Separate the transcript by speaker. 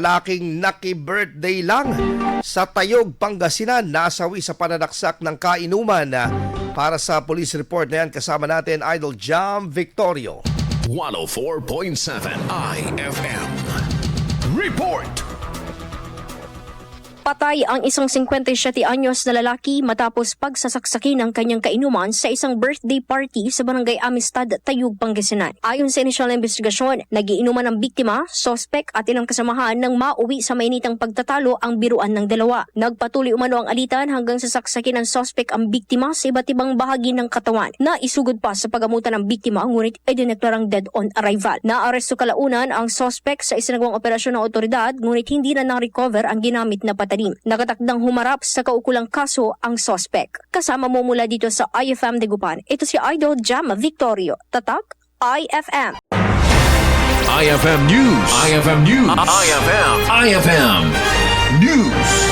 Speaker 1: Lalaking Naki-Birthday lang sa Tayug, Pangasinan, nasawi sa pananaksak ng Kainuman. Para sa police report na yan, kasama natin Idol Jam Victorio.
Speaker 2: 104.7 IFM Report.
Speaker 3: Patay ang isang 57 anyos na lalaki matapos pagsasaksakin ng kanyang kainuman sa isang birthday party sa Barangay Amistad, Tayug, Pangasinan. Ayon sa inisyal na investigasyon, nagiinuman ang biktima, sospek at ilang kasamahan nang mauwi sa mainitang pagtatalo ang biruan ng dalawa. Nagpatuloy umano ang alitan hanggang sasaksakin ng sospek ang biktima sa iba't ibang bahagi ng katawan. Naisugod pa sa pagamutan ng biktima ngunit ay dineklarang dead on arrival. Naaresto kalaunan ang sospek sa isinagawang operasyon ng otoridad ngunit hindi na na-recover ang ginamit na patalim. Nakatakdang humarap sa kaukulang kaso ang sospek. Kasama mo mula dito sa IFM Dagupan, ito si Idol Jam Victorio. Tatak IFM.
Speaker 2: IFM News. IFM News. IFM News.